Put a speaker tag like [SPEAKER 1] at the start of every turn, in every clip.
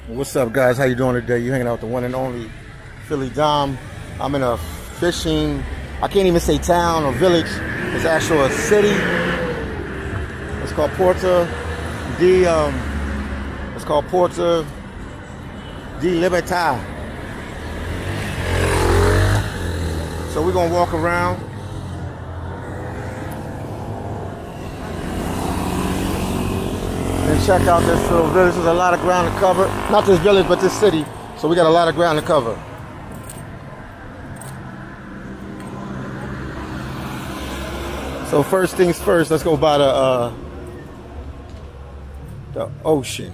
[SPEAKER 1] What's up, guys? How you doing today? You hanging out with the one and only Philly Dom. I'm in a fishing, I can't even say town or village. It's actually a city. It's called Puerto de Libertad. So we're gonna walk around. And check out this little village. There's a lot of ground to cover. Not this village, but this city. So we got a lot of ground to cover. So first things first, let's go by the ocean,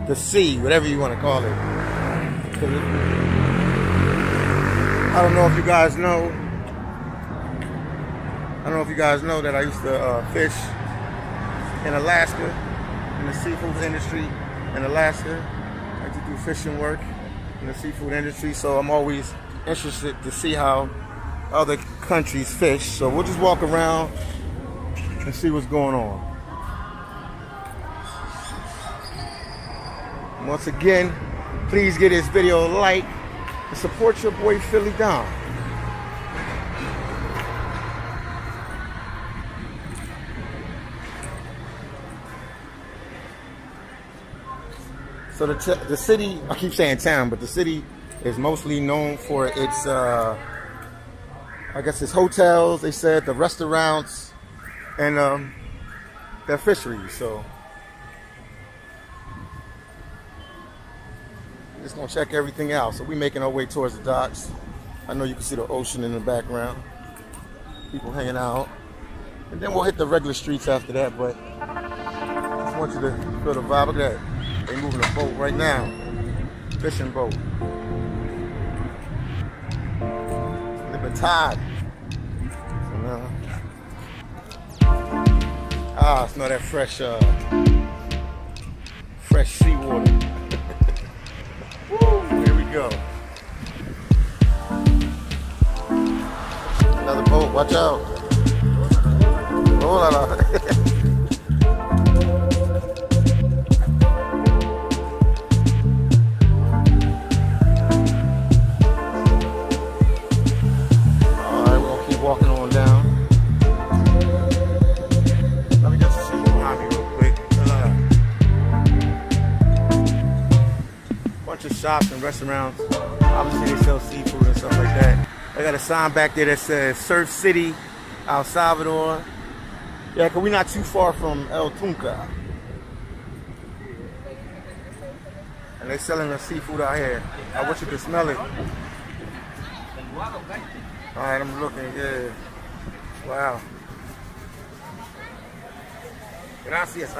[SPEAKER 1] the sea, whatever you want to call it. I don't know if you guys know. That I used to fish in Alaska. In the seafood industry in Alaska. I like to do fishing work in the seafood industry, so I'm always interested to see how other countries fish. So we'll just walk around and see what's going on. Once again, please give this video a like and support your boy Philly Dom. So the city, I keep saying town, but the city is mostly known for its, I guess its hotels, they said, the restaurants, and their fisheries. So just gonna check everything out. So we're making our way towards the docks. I know you can see the ocean in the background. People hanging out. And then we'll hit the regular streets after that, but I just want you to feel the vibe of that. They moving a boat right now, fishing boat. Libertad. I smell that fresh seawater. Woo, here we go. Another boat, watch out. Oh la la. Walking on down. Let me just see behind me real quick. Bunch of shops and restaurants. Obviously they sell seafood and stuff like that. I got a sign back there that says Surf City, El Salvador. Yeah, cause we're not too far from El Tunca. And they selling the seafood out here. I wish you could smell it. Alright, I'm looking, yeah. Wow. Gracias.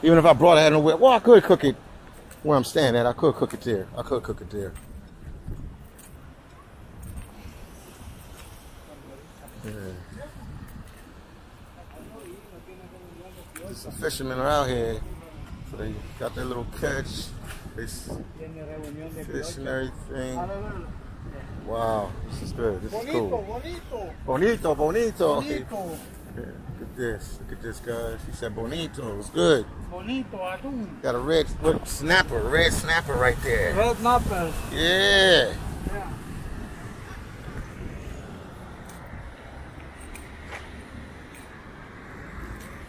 [SPEAKER 1] Even if I brought it, I had nowhere. Well, I could cook it where I'm standing at. I could cook it there. Yeah. Some fishermen are out here. So they got their little catch. They fish and everything. Wow, this is good. This is
[SPEAKER 2] Bonito,
[SPEAKER 1] cool.
[SPEAKER 2] bonito.
[SPEAKER 1] Bonito, bonito.
[SPEAKER 2] Bonito.
[SPEAKER 1] Yeah, look at this. Look at this, guys. He said bonito. It's good.
[SPEAKER 2] Bonito, atún.
[SPEAKER 1] Got a red snapper right there.
[SPEAKER 2] Red snapper.
[SPEAKER 1] Yeah.
[SPEAKER 2] Yeah.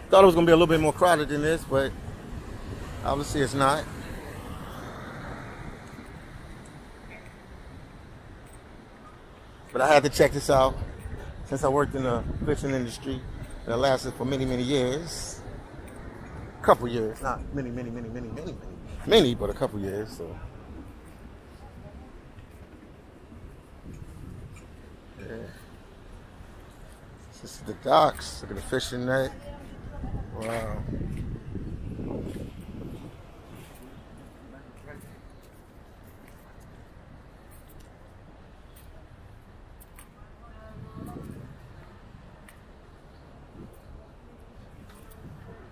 [SPEAKER 1] Thought it was gonna be a little bit more crowded than this, but obviously it's not. But I had to check this out since I worked in the fishing industry and it lasted for many, many years. A couple years, not many, but a couple years. So yeah. This is the docks. Look at the fishing net. Wow.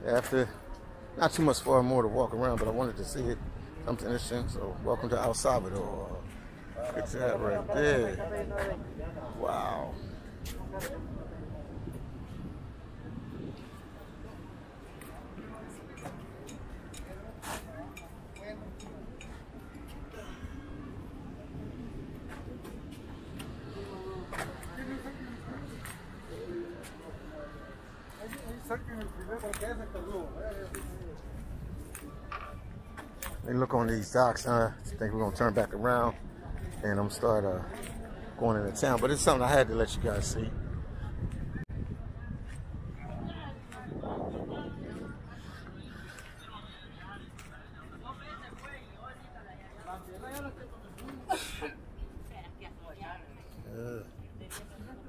[SPEAKER 1] After not too much far more to walk around, but I wanted to see it. Something interesting. So welcome to El Salvador. Look at that right there. Wow. They look on these docks, I think we're gonna turn back around and I'm gonna start going into town. But it's something I had to let you guys see.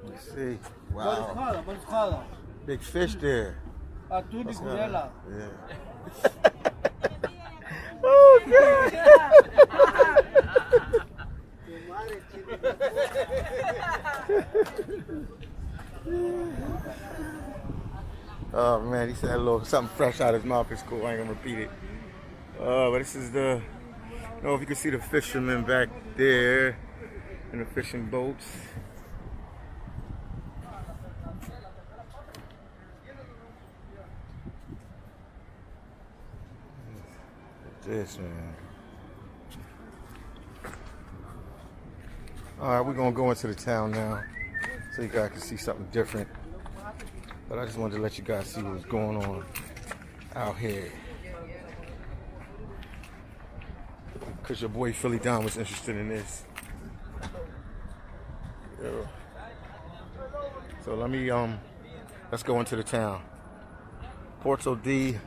[SPEAKER 1] Let's see. Wow. Big fish there.
[SPEAKER 2] Atún y cubierta.
[SPEAKER 1] Yeah. Oh, oh man, he said a little something fresh out of his mouth. It's cool. I ain't gonna repeat it. But this is the. I don't know if you can see the fishermen back there in the fishing boats. This man. All right, we're gonna go into the town now, so you guys can see something different. But I just wanted to let you guys see what's going on out here, cause your boy Philly Don was interested in this. Yeah. So let me let's go into the town. Puerto de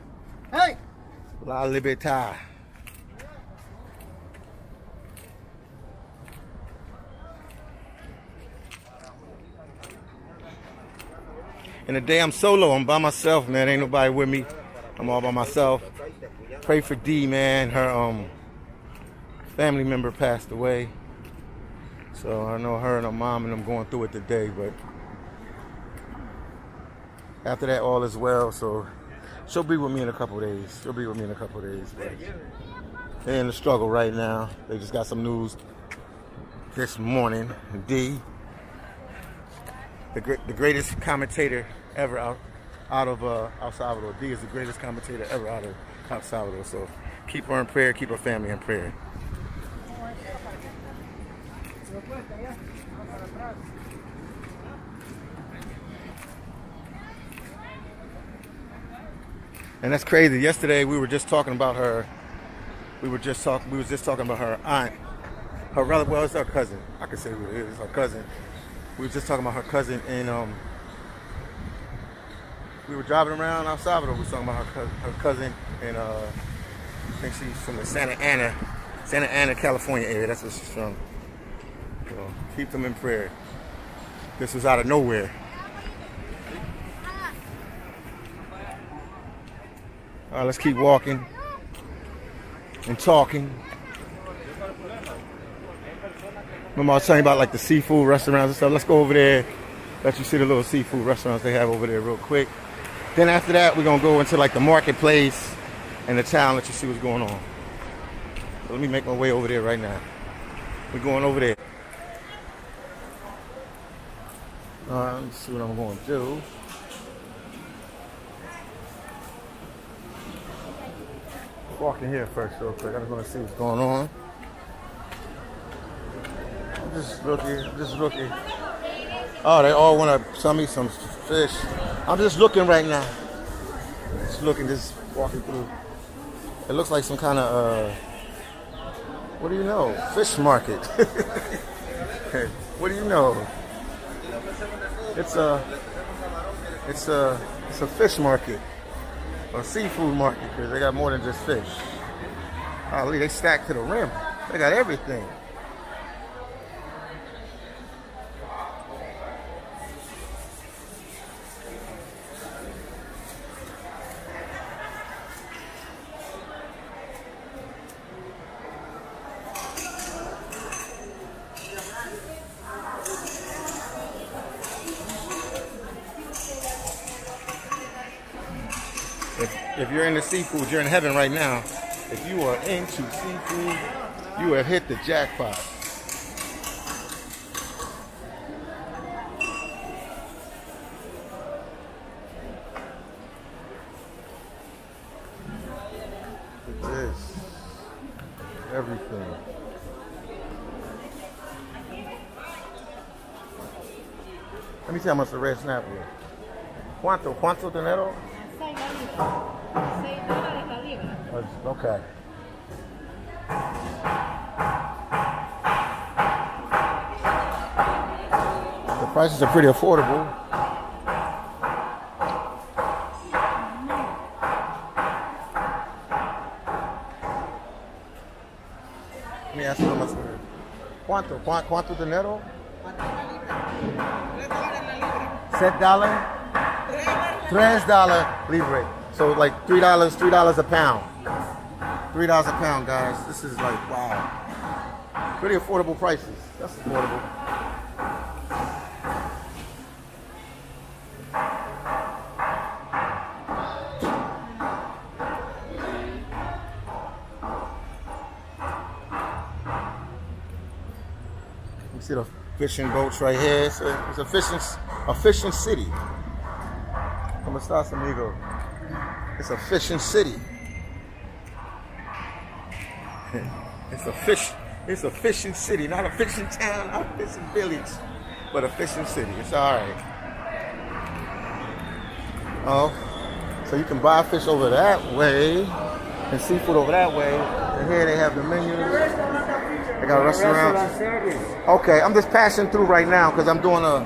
[SPEAKER 1] La Libertad. And today I'm solo, I'm by myself, man. Ain't nobody with me. I'm all by myself. Pray for D, man. Her family member passed away. So I know her and her mom and them going through it today, but after that all is well. So she'll be with me in a couple days. But they're in the struggle right now. They just got some news this morning. D, the greatest commentator ever out of El Salvador. D is the greatest commentator ever out of El Salvador. So keep her in prayer, keep her family in prayer. And that's crazy. Yesterday we were just talking about her. We was just talking about her aunt, her relative. Well, it's her cousin. I can say who it is. It's her cousin. We were just talking about her cousin, and we were driving around El Salvador. We were talking about her cousin, and I think she's from the Santa Ana, California area. That's where she's from. So keep them in prayer. This was out of nowhere. All right, let's keep walking and talking. Remember I was telling you about like the seafood restaurants and stuff. Let's go over there, let you see the little seafood restaurants they have over there real quick. Then after that, we're gonna go into like the marketplace and the town, let you see what's going on. So let me make my way over there right now. We're going over there. Alright, let me see what I'm going to do. Walk in here first real quick. I just want to see what's going on. I'm just looking. Oh, they all want to sell me some fish. I'm just looking right now. Just walking through. It looks like some kind of, what do you know? Fish market. What do you know? It's a fish market. Or seafood market, because they got more than just fish. Golly, they stacked to the rim. They got everything. If you're into seafood, you're in heaven right now. If you are into seafood, you have hit the jackpot. Look at this. Everything. Let me see how much the red snapper is. ¿Cuánto dinero? Okay. The prices are pretty affordable. Let me ask you how much. ¿Cuánto dinero? $7? $3 libre. So like $3 a pound. $3 a pound, guys. This is like, wow. Pretty affordable prices. That's affordable. You see the fishing boats right here. It's a fishing city. ¿Cómo estás, amigo? It's a fishing city. It's a fishing city, not a fishing town, not a fishing village, but a fishing city. It's all right. Oh, so you can buy fish over that way and seafood over that way. And here they have the menus. They got a restaurant. Okay, I'm just passing through right now because I'm doing a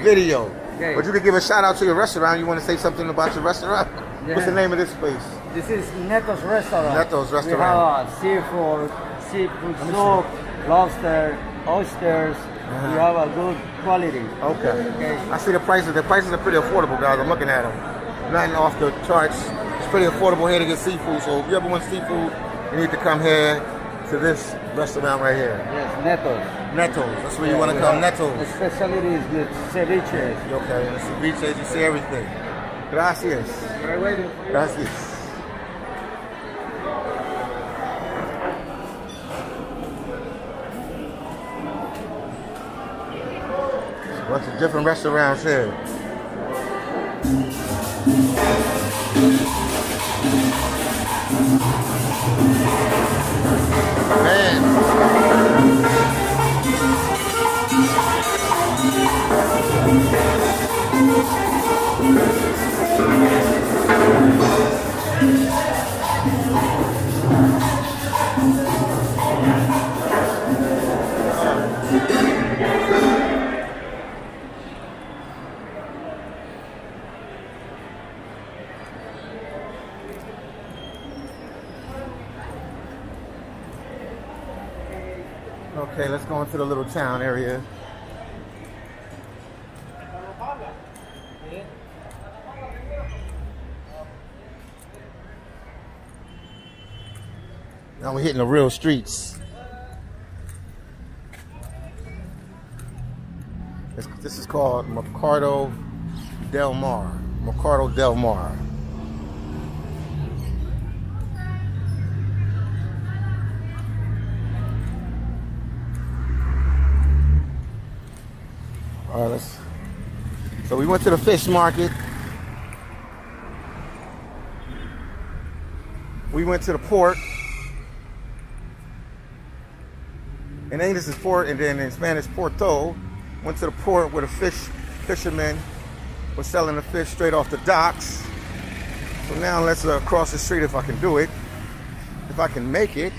[SPEAKER 1] video. Okay. But you could give a shout out to your restaurant. You want to say something about your restaurant? Yeah. What's the name of this place?
[SPEAKER 2] This is Neto's Restaurant.
[SPEAKER 1] Neto's Restaurant.
[SPEAKER 2] We have seafood soup, lobster, oysters. We have a good quality.
[SPEAKER 1] Okay. I see the prices. The prices are pretty affordable, guys. I'm looking at them. Nothing off the charts. It's pretty affordable here to get seafood. So if you ever want seafood, you need to come here to this restaurant right here.
[SPEAKER 2] Yes, Neto's.
[SPEAKER 1] Neto's. That's where you want to come. Neto's.
[SPEAKER 2] The specialty is the ceviche.
[SPEAKER 1] Okay. The ceviche. You see everything. Gracias.
[SPEAKER 2] We're waiting for you.
[SPEAKER 1] Gracias. A bunch of different restaurants here. Man. Okay, let's go into the little town area. Now we're hitting the real streets. This is called Mercado del Mar. Mercado del Mar. All right, let's So we went to the fish market. We went to the port. In English it's port, and then in Spanish, Porto. Went to the port where the fishermen were selling the fish straight off the docks. So now let's cross the street if I can do it. If I can make it.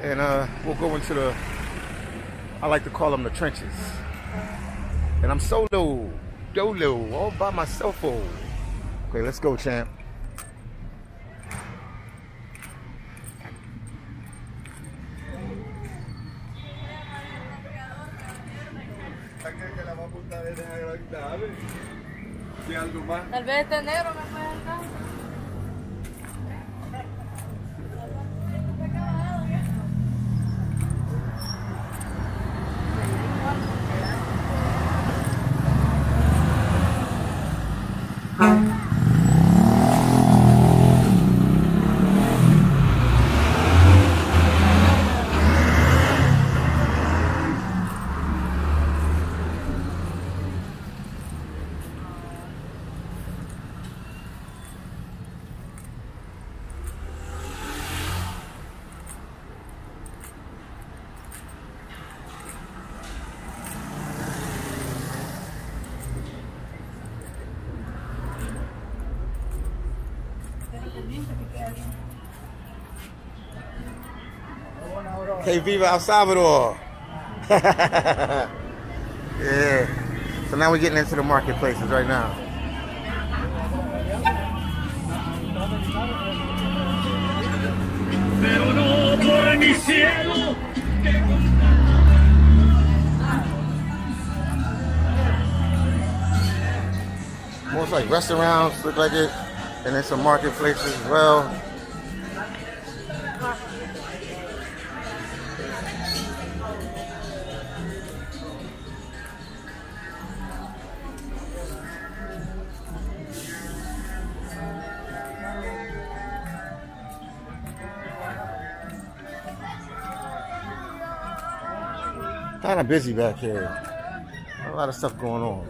[SPEAKER 1] And we'll go into the, I like to call them the trenches. And I'm dolo, all by myself. Okay, let's go, champ.
[SPEAKER 3] Tal vez este negro me puede dar.
[SPEAKER 1] Hey, viva El Salvador. Yeah. So now we're getting into the marketplaces right now. Most like restaurants look like it, and then some marketplaces as well. Kind of busy back here. A lot of stuff going on.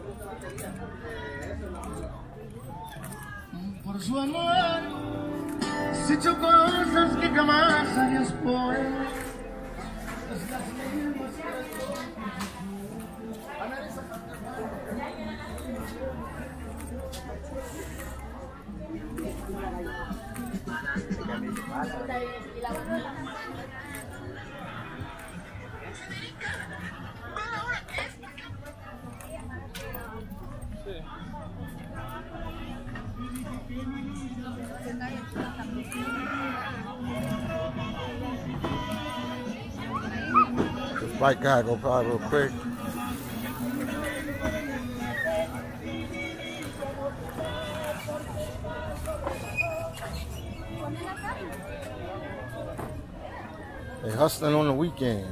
[SPEAKER 4] Por su amor, se echó cosas que jamás harías por él.
[SPEAKER 1] This bike guy go by real quick. They hustling on the weekend.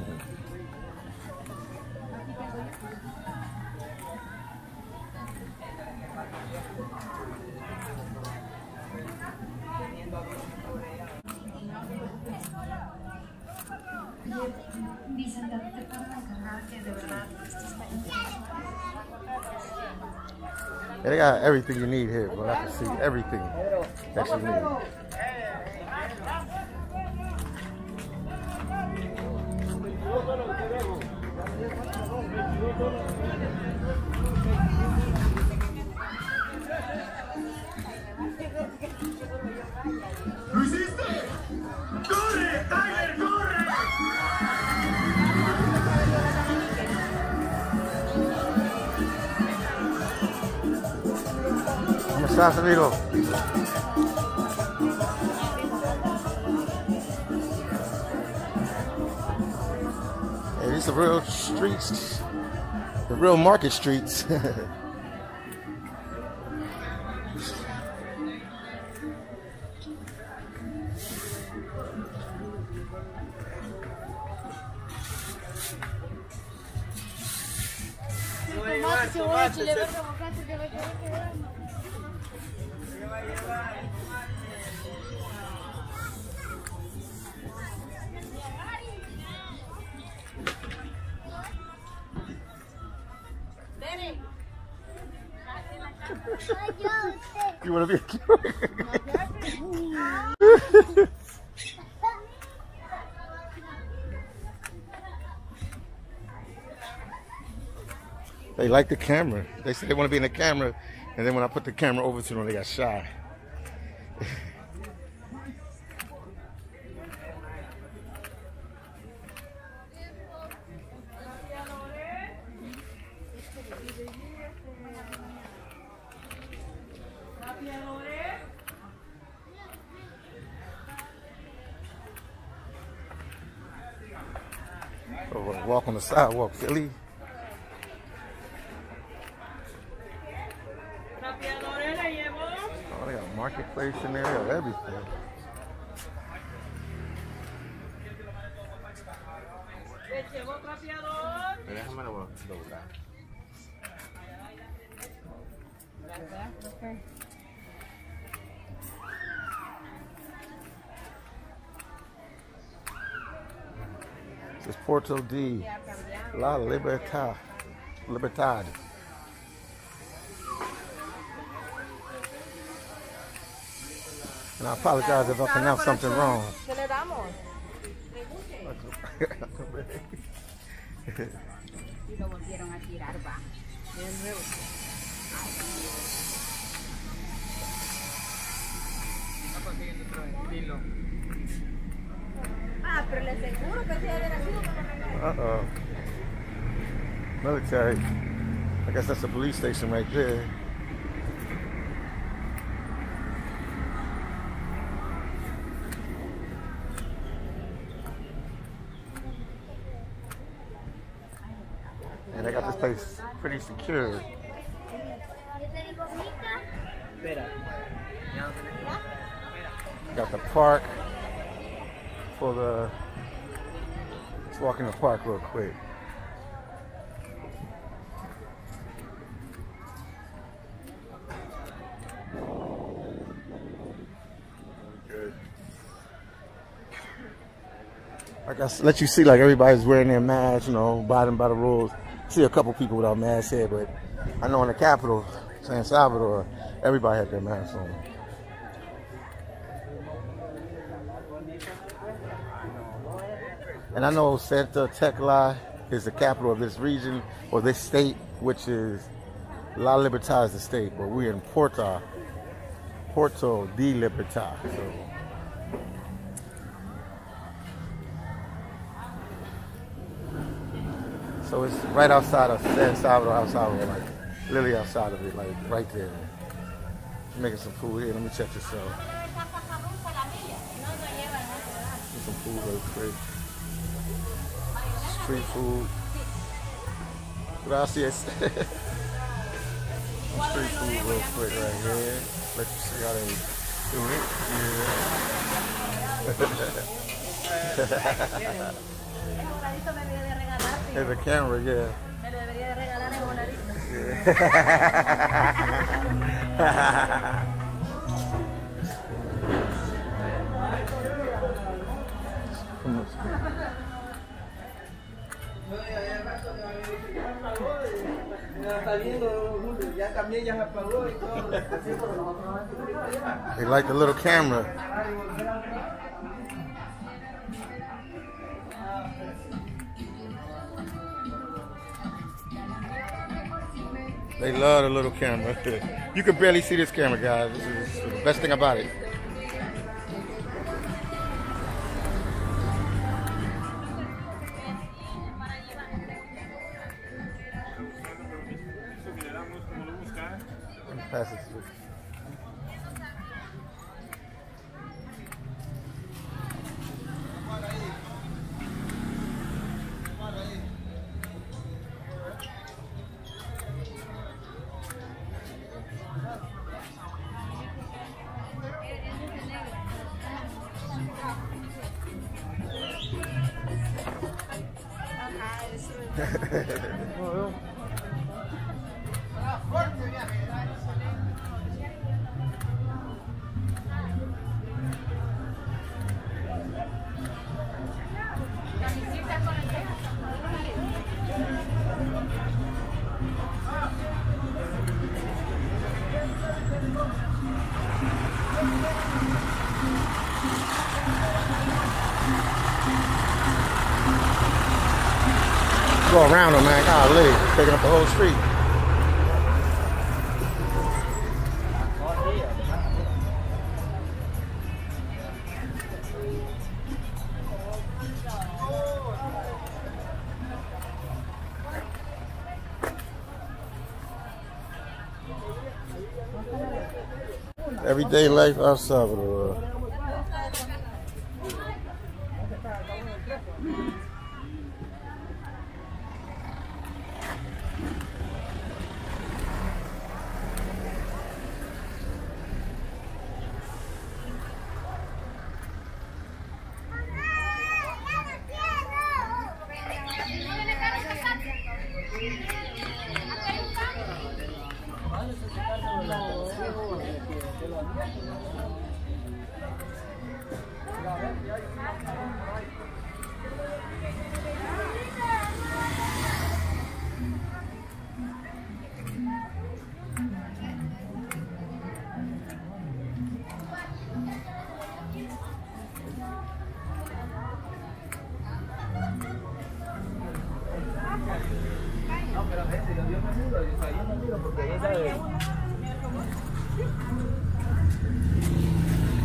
[SPEAKER 1] Yeah, they got everything you need here, but I can see everything that you need.
[SPEAKER 4] ¿Lo hiciste? ¡Corre, Tiger, corre!
[SPEAKER 1] ¿Cómo estás, amigo? Hey, these are real streets, the real market streets. You want to be They like the camera. They said they want to be in the camera, and then when I put the camera over to them, they got shy. So we're gonna walk on the sidewalk, Philly. Oh, they got a marketplace in there, of everything. This is Puerto de La Libertad. And I apologize if I pronounce something wrong. Uh-oh. Military. I guess that's the police station right there. And they got this place pretty secure. Got the park for the... Let's walk in the park real quick. Good. I guess let you see like everybody's wearing their masks, you know, abiding by the rules. See a couple people without masks here, but I know in the capital, San Salvador, everybody had their masks on. And I know Santa Tecla is the capital of this region, or this state, which is La Libertad is the state, but we're in Puerto de Libertad. So it's right outside of San Salvador, like literally outside of it, like right there. Making some food here. Let me check this out. Get some food real quick. Street food. Gracias. Street food real quick right here. Let you see how they do it. Yeah. There's a camera, yeah. They like the little camera. They love the little camera. You can barely see this camera, guys. This is the best thing about it. Pass it through. Go around them, man. Golly, taking up the whole street. Everyday life of Salvador.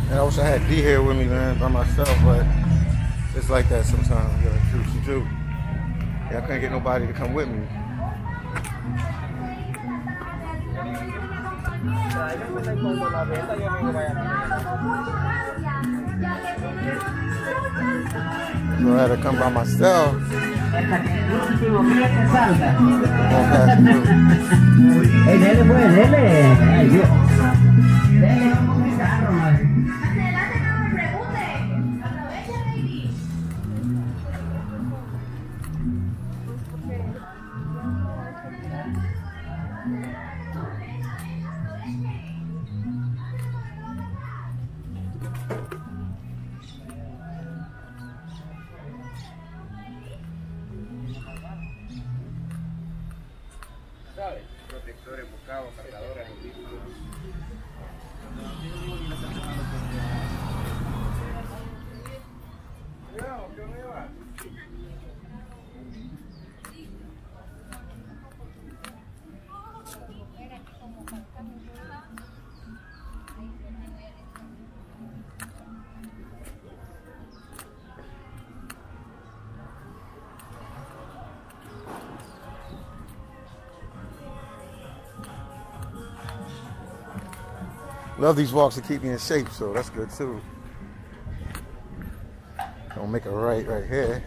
[SPEAKER 1] And I wish I had D here with me, man, by myself, but it's like that sometimes. You gotta do what you do. Yeah, I couldn't get nobody to come with me. So I had to come by myself.
[SPEAKER 5] Protectores, bocados, cargadores, audífonos.
[SPEAKER 1] Love these walks to keep me in shape, so that's good too. Gonna make a right here.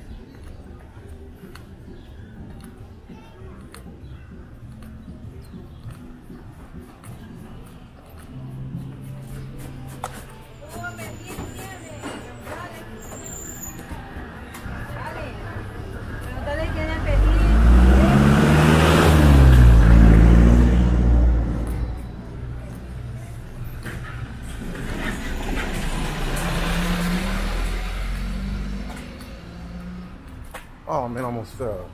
[SPEAKER 1] Oh man, almost fell.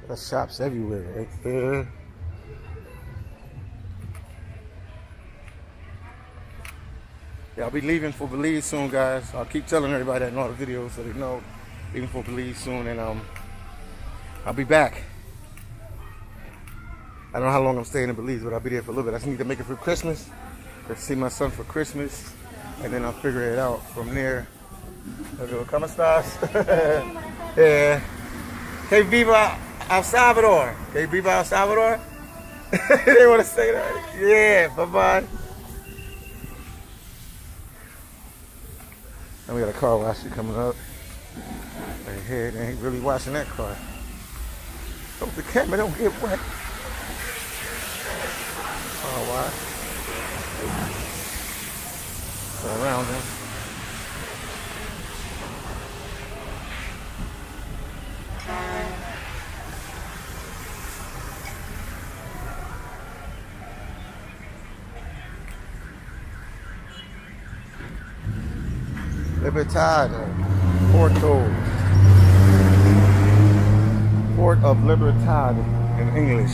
[SPEAKER 1] There's shops everywhere right there. Yeah, I'll be leaving for Belize soon, guys. I'll keep telling everybody that in all the videos so they know. Leaving for Belize soon, and I'll be back. I don't know how long I'm staying in Belize, but I'll be there for a little bit. I just need to make it for Christmas. To see my son for Christmas, and then I'll figure it out from there. ¿Cómo estás? Yeah. Que viva El Salvador. Que viva El Salvador. They want to say that. Yeah. Bye bye. And we got a car wash coming up right here. They ain't really washing that car. Hope the camera don't get wet. Oh, why? Go around them. Libertad, Puerto Port of Libertad in English.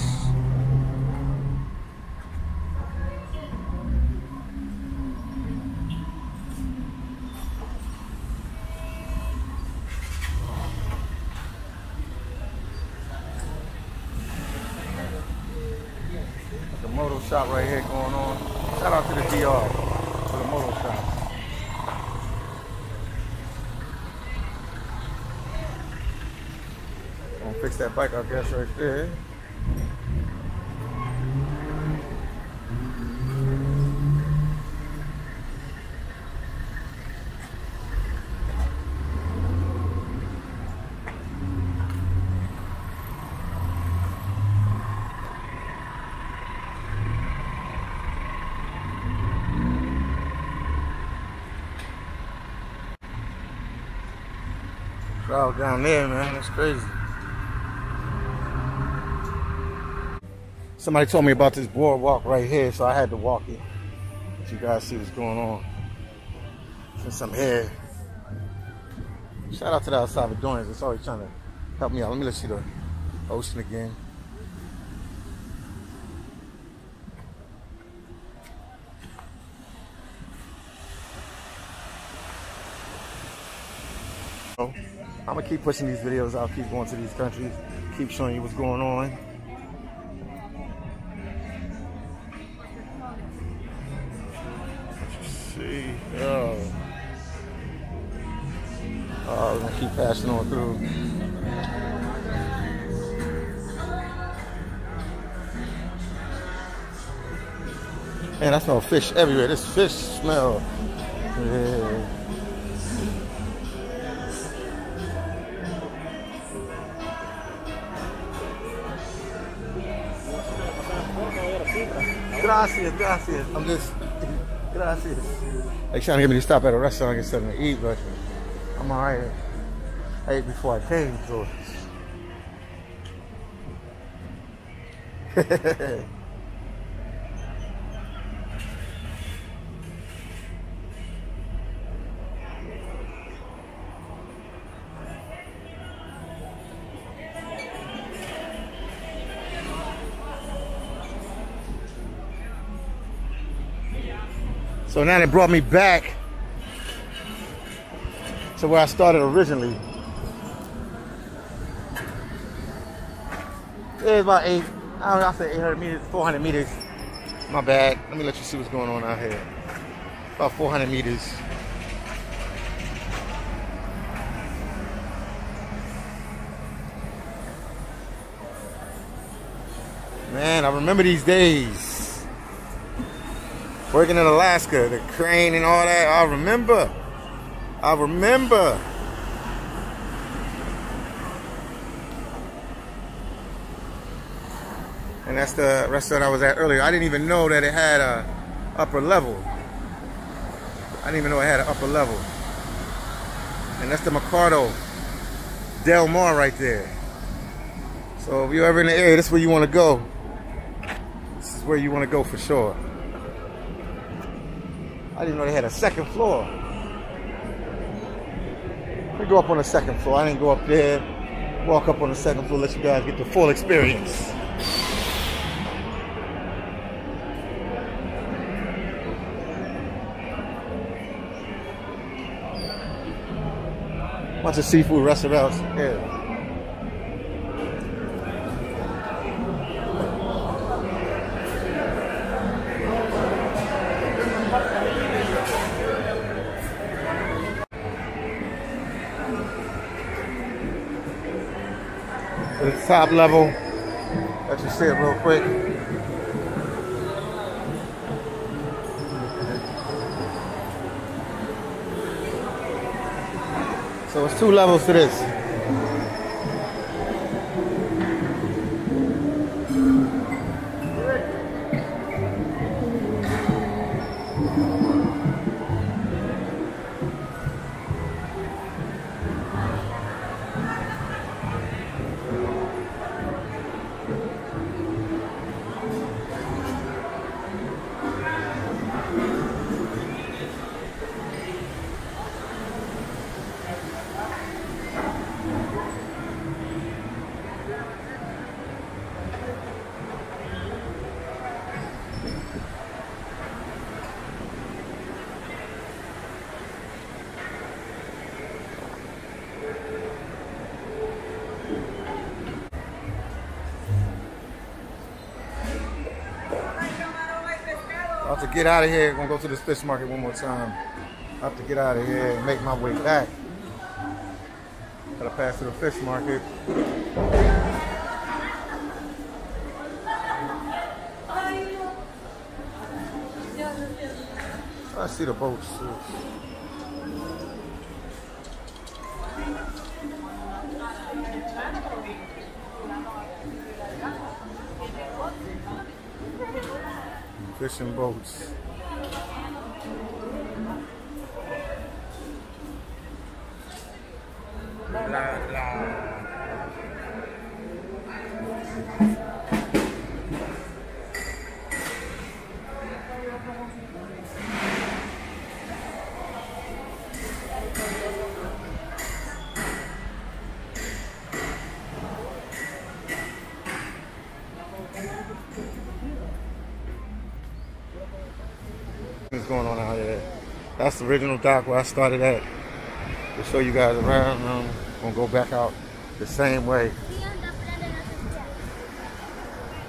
[SPEAKER 1] The moto shop right here going on. Shout out to the DR for the moto shop. Gonna fix that bike, I guess, right there. Crowd down there, man, that's crazy. Somebody told me about this boardwalk right here, so I had to walk it. Let you guys see what's going on. Since I'm here. Shout out to the Salvadorians that's always trying to help me out. Let me let you the ocean again. I'm gonna keep pushing these videos out, keep going to these countries, keep showing you what's going on. Let's see. Oh, we're gonna keep passing on through. Man, I smell fish everywhere. This fish smell. Yeah. Gracias, gracias. I'm just, gracias. They trying to get me to stop at a restaurant and get something to eat, but I'm alright. I ate before I came, so. So now they brought me back to where I started originally. It's about I don't know, I said 800 meters, 400 meters. My bad. Let me let you see what's going on out here. About 400 meters. Man, I remember these days. Working in Alaska, the crane and all that, I remember. And that's the restaurant I was at earlier. I didn't even know that it had a upper level. I didn't even know it had an upper level. And that's the Mercado Del Mar right there. So if you're ever in the area, this is where you want to go. This is where you want to go for sure. I didn't know they had a second floor. Let me go up on the second floor. I didn't go up there. Walk up on the second floor, let you guys get the full experience. Bunch of seafood restaurants. Yeah. The top level, let you see it real quick. So it's 2 levels to this. about to get out of here. Gonna go to this fish market one more time. I have to get out of here and make my way back. Gotta pass through the fish market. I see the boats too. Fishing boats. What's going on out here? That's the original dock where I started at. To show you guys around. I'm gonna go back out the same way.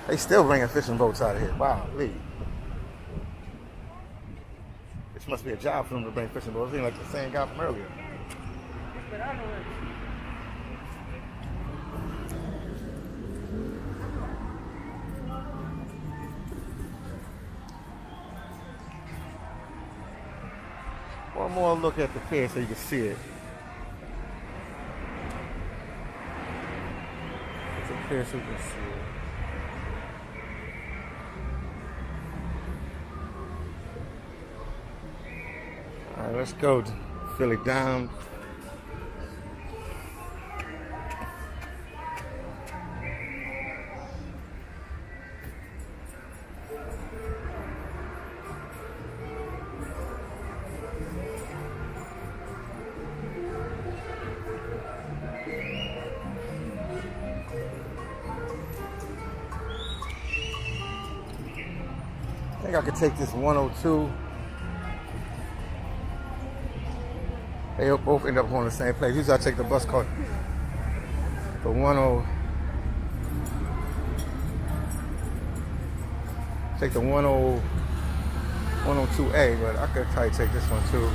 [SPEAKER 1] They still bringing fishing boats out of here. Wow, Lee. This must be a job for them to bring fishing boats. It ain't like the same guy from earlier. One more look at the pier so you can see it. It's a pier so you can see it. Alright, let's go fill it down. I think I could take this 102. They both end up going to the same place. Usually I take the bus called the 10. Take the 102A, but I could probably take this one too.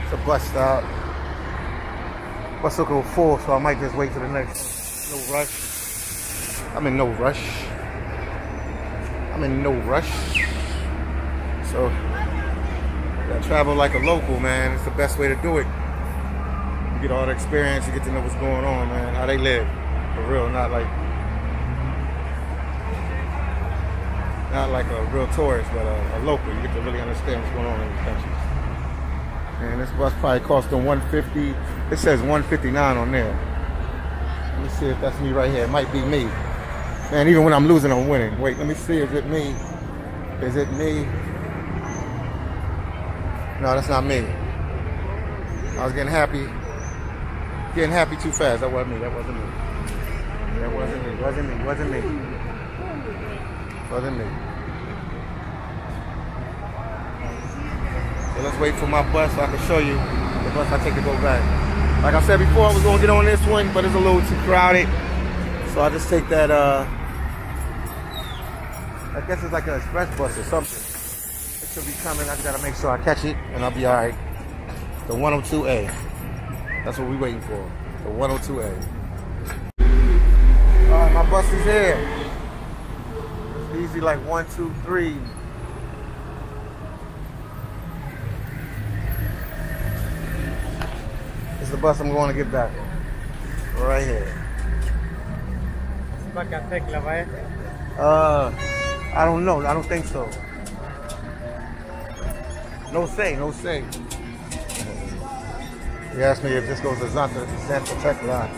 [SPEAKER 1] It's a bus stop. Bus will go full, so I might just wait for the next. No rush. I'm in no rush. I'm in no rush. So I travel like a local, man. It's the best way to do it. You get all the experience, you get to know what's going on, man. How they live. For real, not like a real tourist, but a local. You get to really understand what's going on in the country. And this bus probably cost them $150. It says $159 on there. Let me see if that's me right here. It might be me. Man, even when I'm losing, I'm winning. Wait, let me see. Is it me? Is it me? No, that's not me. I was getting happy. Getting happy too fast. That wasn't me. That wasn't me. That wasn't me. Wasn't me. Wasn't me. Wasn't me. So let's wait for my bus so I can show you the bus I take to go back. Like I said before, I was going to get on this one, but it's a little too crowded. So I just take that, I guess it's like an express bus or something. It should be coming. I just gotta make sure I catch it and I'll be all right. The 102A. That's what we're waiting for. The 102A. All right, my bus is here. It's easy like 1, 2, 3. It's the bus I'm going to get back on. Right here. I don't know. I don't think so. No say, no say. He asked me if this goes to Santa Tech line.